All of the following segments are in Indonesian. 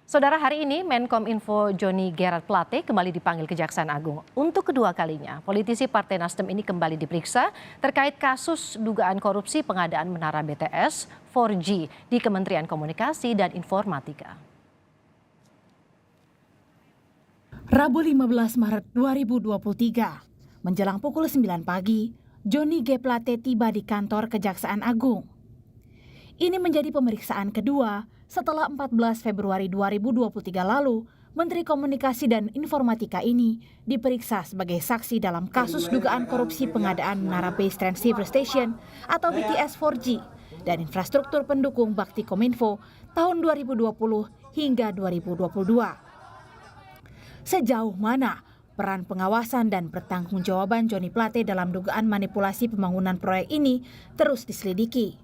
Saudara, hari ini Menkominfo Johnny Gerard Plate kembali dipanggil Kejaksaan Agung. Untuk kedua kalinya, politisi Partai Nasdem ini kembali diperiksa terkait kasus dugaan korupsi pengadaan menara BTS 4G di Kementerian Komunikasi dan Informatika. Rabu 15 Maret 2023, menjelang pukul 9 pagi, Johnny G. Plate tiba di kantor Kejaksaan Agung. Ini menjadi pemeriksaan kedua setelah 14 Februari 2023 lalu, Menteri Komunikasi dan Informatika ini diperiksa sebagai saksi dalam kasus dugaan korupsi pengadaan menara Base Transceiver Station atau BTS 4G dan infrastruktur pendukung Bakti Kominfo tahun 2020 hingga 2022. Sejauh mana peran pengawasan dan pertanggungjawaban Johnny Plate dalam dugaan manipulasi pembangunan proyek ini terus diselidiki.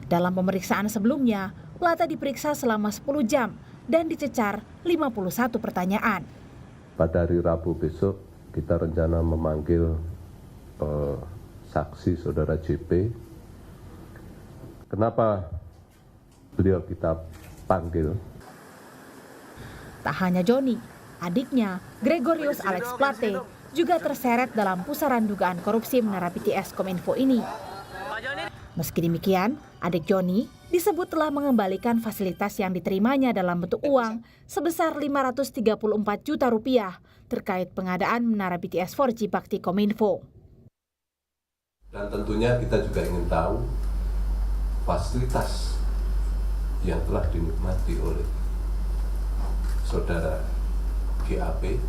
Dalam pemeriksaan sebelumnya, Plate diperiksa selama 10 jam dan dicecar 51 pertanyaan. Pada hari Rabu besok kita rencana memanggil saksi saudara JP. Kenapa beliau kita panggil? Tak hanya Johnny, adiknya Gregorius Alex Plate juga terseret dalam pusaran dugaan korupsi menara BTS Kominfo ini. Meski demikian, adik Johnny disebut telah mengembalikan fasilitas yang diterimanya dalam bentuk uang sebesar 534 juta rupiah terkait pengadaan menara BTS 4G Bakti Kominfo. Dan tentunya kita juga ingin tahu fasilitas yang telah dinikmati oleh saudara GAP,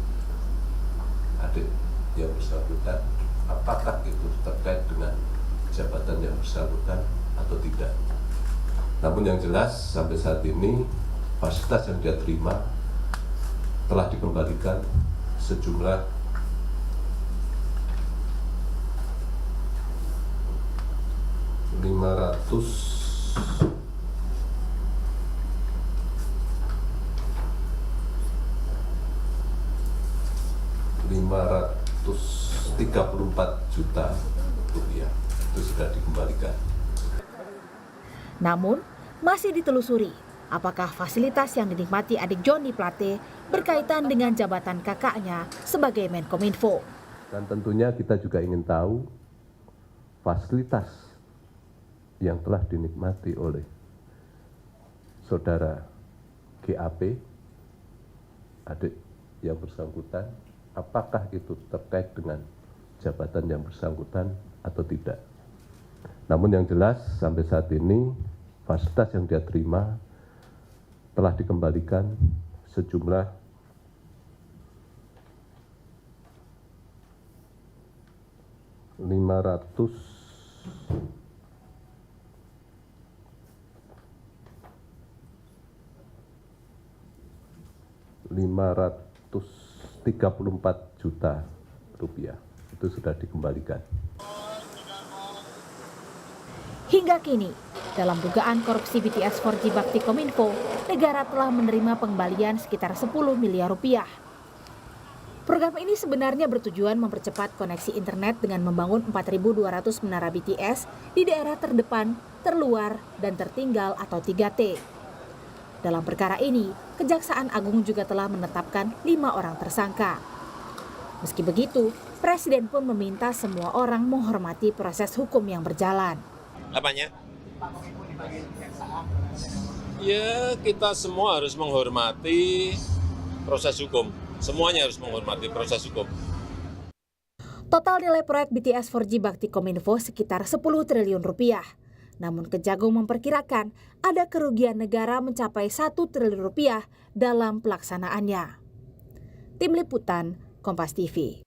adik yang bersangkutan, apakah itu terkait dengan jabatan yang bersangkutan atau tidak. Namun yang jelas sampai saat ini fasilitas yang dia terima telah dikembalikan sejumlah Rp534 juta itu sudah dikembalikan. Namun, masih ditelusuri apakah fasilitas yang dinikmati adik Johnny Plate berkaitan dengan jabatan kakaknya sebagai Menkominfo. Dan tentunya kita juga ingin tahu fasilitas yang telah dinikmati oleh saudara GAP, adik yang bersangkutan, apakah itu terkait dengan jabatan yang bersangkutan atau tidak. Namun yang jelas sampai saat ini fasilitas yang dia terima telah dikembalikan sejumlah Rp534 juta itu sudah dikembalikan. Hingga kini, dalam dugaan korupsi BTS 4G Bakti Kominfo, negara telah menerima pengembalian sekitar 10 miliar rupiah. Program ini sebenarnya bertujuan mempercepat koneksi internet dengan membangun 4.200 menara BTS di daerah terdepan, terluar, dan tertinggal atau 3T. Dalam perkara ini, Kejaksaan Agung juga telah menetapkan 5 orang tersangka. Meski begitu, Presiden pun meminta semua orang menghormati proses hukum yang berjalan. Apanya? Ya, kita semua harus menghormati proses hukum. Semuanya harus menghormati proses hukum. Total nilai proyek BTS 4G Bakti Kominfo sekitar 10 triliun rupiah. Namun Kejagung memperkirakan ada kerugian negara mencapai 1 triliun rupiah dalam pelaksanaannya. Tim Liputan, Kompas TV.